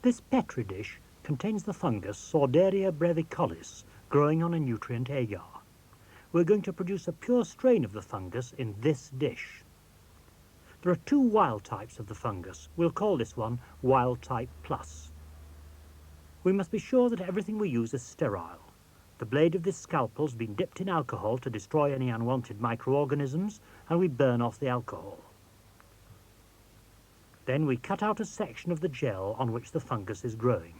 This Petri dish contains the fungus Sorderia brevicollis growing on a nutrient agar. We're going to produce a pure strain of the fungus in this dish. There are two wild types of the fungus. We'll call this one Wild Type Plus. We must be sure that everything we use is sterile. The blade of this scalpel's been dipped in alcohol to destroy any unwanted microorganisms, and we burn off the alcohol. Then we cut out a section of the gel on which the fungus is growing.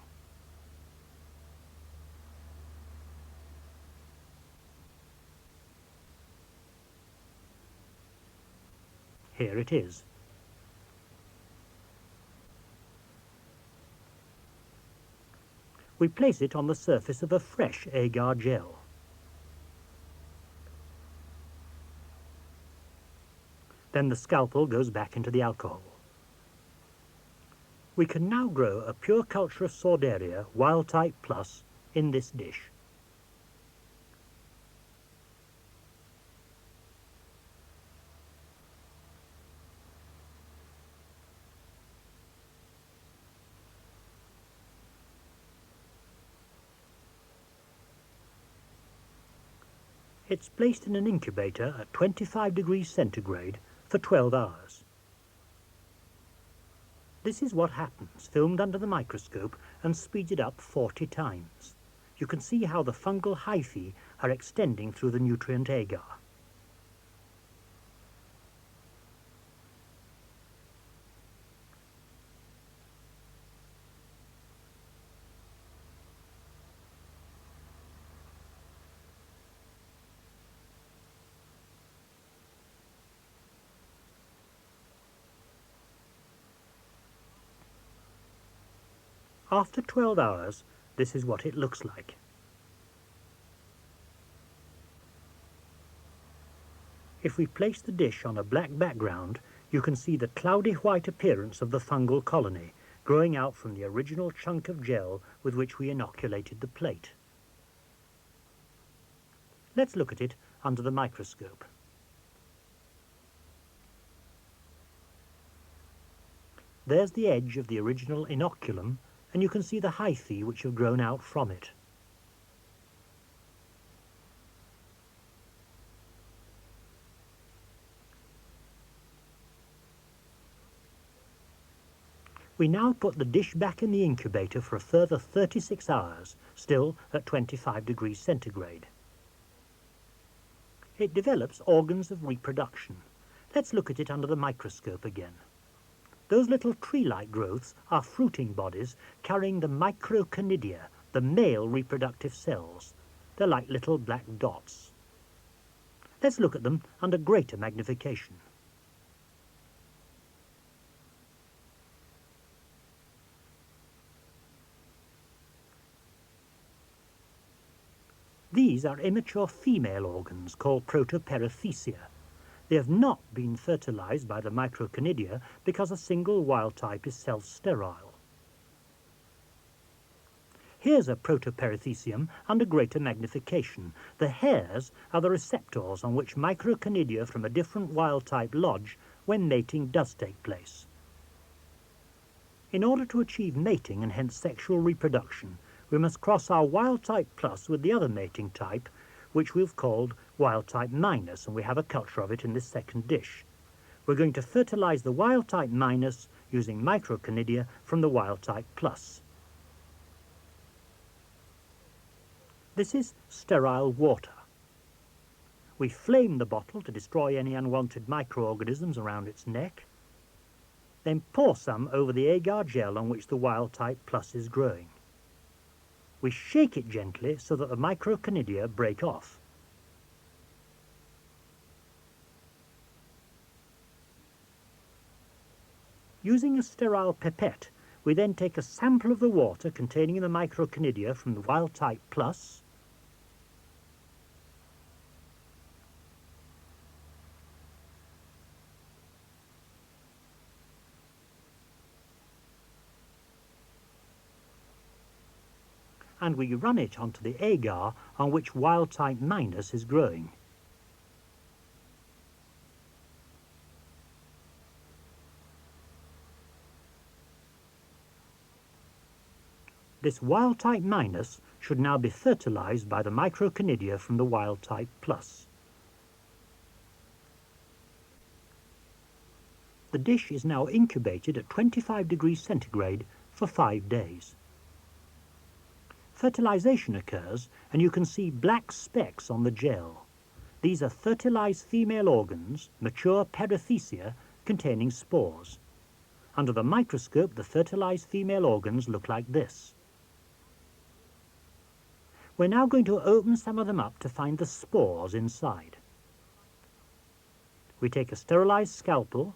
Here it is. We place it on the surface of a fresh agar gel. Then the scalpel goes back into the alcohol. We can now grow a pure culture of Sorderia Wild Type Plus in this dish. It's placed in an incubator at 25 degrees centigrade for 12 hours. This is what happens, filmed under the microscope and speeded up 40 times. You can see how the fungal hyphae are extending through the nutrient agar. After 12 hours, this is what it looks like. If we place the dish on a black background, you can see the cloudy white appearance of the fungal colony growing out from the original chunk of gel with which we inoculated the plate. Let's look at it under the microscope. There's the edge of the original inoculum, and you can see the hyphae which have grown out from it. We now put the dish back in the incubator for a further 36 hours, still at 25 degrees centigrade. It develops organs of reproduction. Let's look at it under the microscope again. Those little tree-like growths are fruiting bodies carrying the microconidia, the male reproductive cells. They're like little black dots. Let's look at them under greater magnification. These are immature female organs called protoperithecea. They have not been fertilized by the microconidia because a single wild type is self-sterile. Here's a protoperithecium under greater magnification. The hairs are the receptors on which microconidia from a different wild type lodge when mating does take place. In order to achieve mating and hence sexual reproduction, we must cross our wild type plus with the other mating type, which we've called wild type minus, and we have a culture of it in this second dish. We're going to fertilize the wild type minus using microconidia from the wild type plus. This is sterile water. We flame the bottle to destroy any unwanted microorganisms around its neck, then pour some over the agar gel on which the wild type plus is growing. We shake it gently so that the microconidia break off. Using a sterile pipette, we then take a sample of the water containing the microconidia from the wild type plus, and we run it onto the agar on which wild type minus is growing. This wild-type minus should now be fertilized by the microconidia from the wild-type plus. The dish is now incubated at 25 degrees centigrade for 5 days. Fertilization occurs, and you can see black specks on the gel. These are fertilized female organs, mature perithecia, containing spores. Under the microscope, the fertilized female organs look like this. We're now going to open some of them up to find the spores inside. We take a sterilized scalpel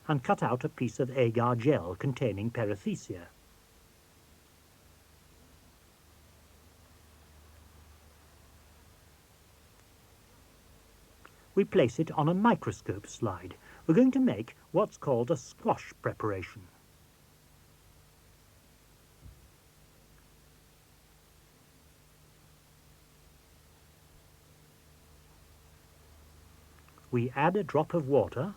and cut out a piece of agar gel containing perithecia. We place it on a microscope slide. We're going to make what's called a squash preparation. We add a drop of water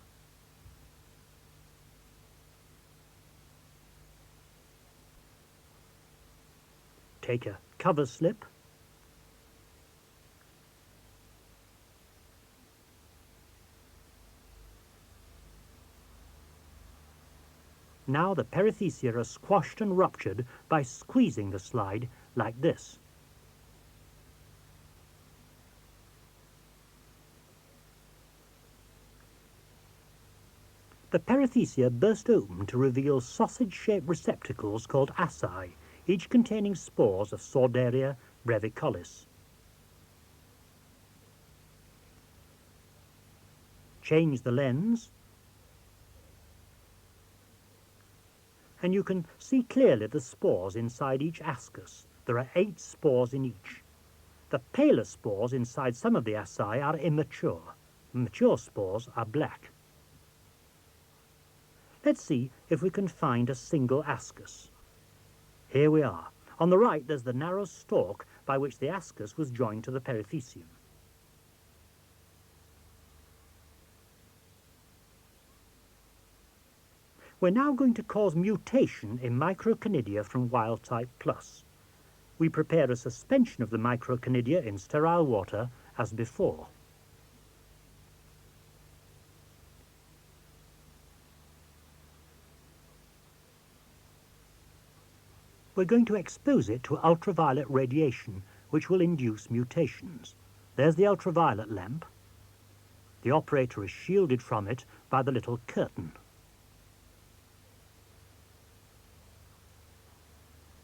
take a cover slip Now the perithecia are squashed and ruptured by squeezing the slide like this. The perithecia burst open to reveal sausage-shaped receptacles called asci, each containing spores of Sordaria brevicollis. Change the lens, and you can see clearly the spores inside each ascus. There are 8 spores in each. The paler spores inside some of the asci are immature. Mature spores are black. Let's see if we can find a single ascus. Here we are. On the right there's the narrow stalk by which the ascus was joined to the perithecium. We're now going to cause mutation in microconidia from wild type plus. We prepare a suspension of the microconidia in sterile water as before. We're going to expose it to ultraviolet radiation, which will induce mutations. There's the ultraviolet lamp. The operator is shielded from it by the little curtain.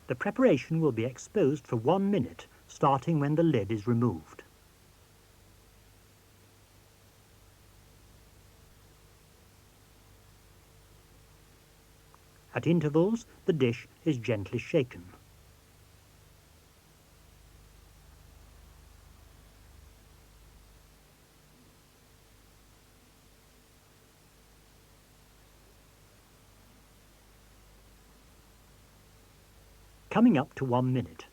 The preparation will be exposed for 1 minute, starting when the lid is removed. At intervals, the dish is gently shaken. Coming up to 1 minute.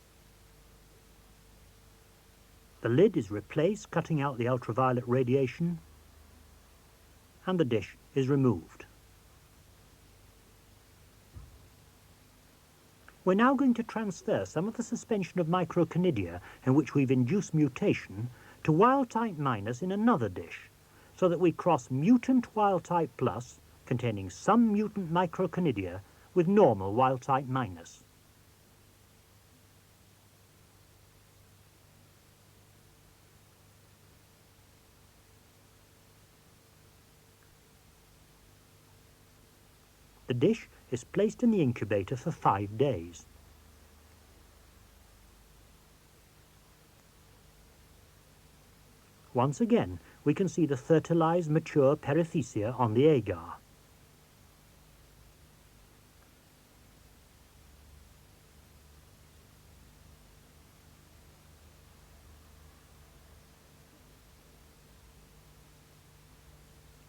The lid is replaced, cutting out the ultraviolet radiation, and the dish is removed. We're now going to transfer some of the suspension of microconidia in which we've induced mutation to wild-type minus in another dish, so that we cross mutant wild-type plus, containing some mutant microconidia, with normal wild-type minus. The dish is placed in the incubator for 5 days. Once again, we can see the fertilized mature perithecia on the agar.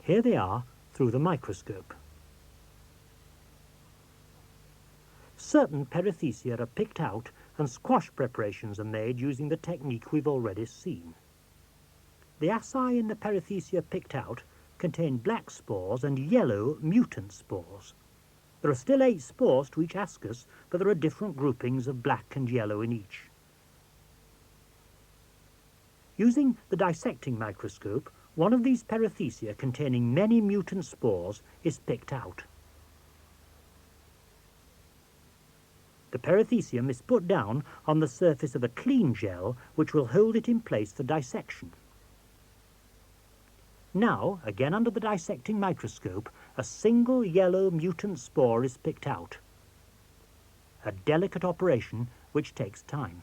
Here they are through the microscope. Certain perithecia are picked out and squash preparations are made using the technique we've already seen. The asci in the perithecia picked out contain black spores and yellow mutant spores. There are still 8 spores to each ascus, but there are different groupings of black and yellow in each. Using the dissecting microscope, one of these perithecia containing many mutant spores is picked out. The perithecium is put down on the surface of a clean gel which will hold it in place for dissection. Now, again under the dissecting microscope, a single yellow mutant spore is picked out. A delicate operation which takes time.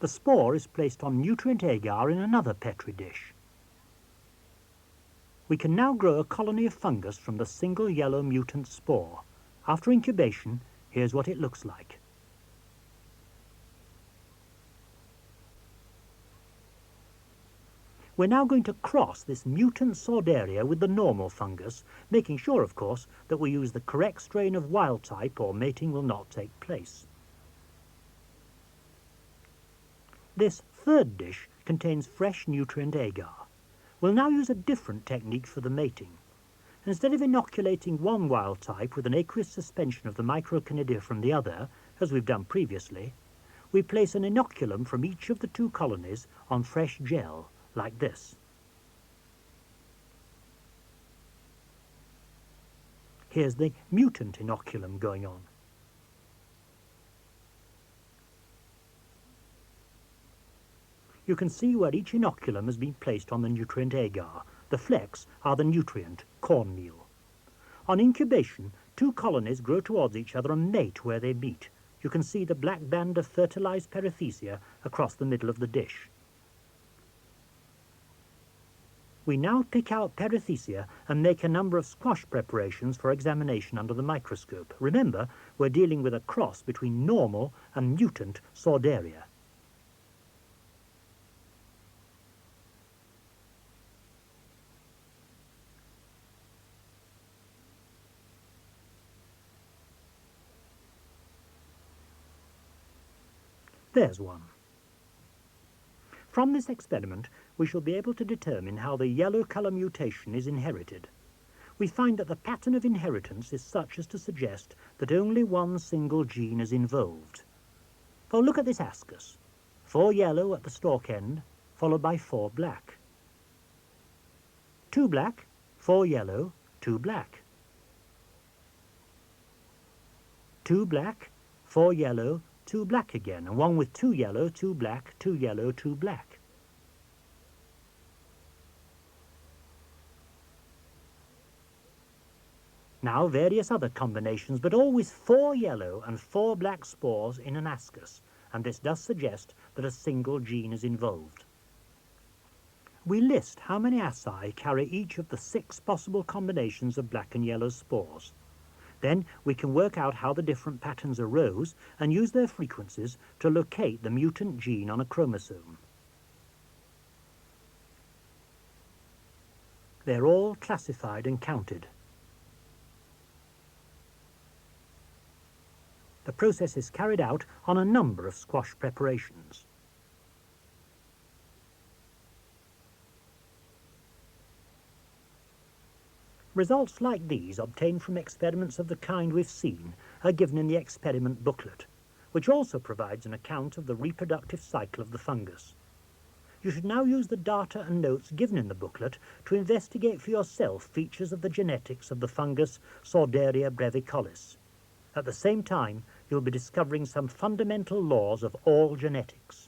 The spore is placed on nutrient agar in another Petri dish. We can now grow a colony of fungus from the single yellow mutant spore. After incubation, here's what it looks like. We're now going to cross this mutant Sordaria with the normal fungus, making sure, of course, that we use the correct strain of wild type or mating will not take place. This third dish contains fresh nutrient agar. We'll now use a different technique for the mating. Instead of inoculating one wild type with an aqueous suspension of the microconidia from the other, as we've done previously, we place an inoculum from each of the 2 colonies on fresh gel, like this. Here's the mutant inoculum going on. You can see where each inoculum has been placed on the nutrient agar. The flecks are the nutrient, cornmeal. On incubation, 2 colonies grow towards each other and mate where they meet. You can see the black band of fertilized perithecia across the middle of the dish. We now pick out perithecia and make a number of squash preparations for examination under the microscope. Remember, we're dealing with a cross between normal and mutant Sordaria. There's one. From this experiment, we shall be able to determine how the yellow colour mutation is inherited. We find that the pattern of inheritance is such as to suggest that only one single gene is involved. For look at this ascus. 4 yellow at the stalk end, followed by 4 black. 2 black, 4 yellow, 2 black. 2 black, 4 yellow, 2 black again, and one with 2 yellow, 2 black, 2 yellow, 2 black. Now various other combinations, but all with 4 yellow and 4 black spores in an ascus, and this does suggest that a single gene is involved. We list how many asci carry each of the 6 possible combinations of black and yellow spores. Then we can work out how the different patterns arose and use their frequencies to locate the mutant gene on a chromosome. They're all classified and counted. The process is carried out on a number of squash preparations. Results like these, obtained from experiments of the kind we've seen, are given in the experiment booklet, which also provides an account of the reproductive cycle of the fungus. You should now use the data and notes given in the booklet to investigate for yourself features of the genetics of the fungus Sordaria brevicollis. At the same time, you'll be discovering some fundamental laws of all genetics.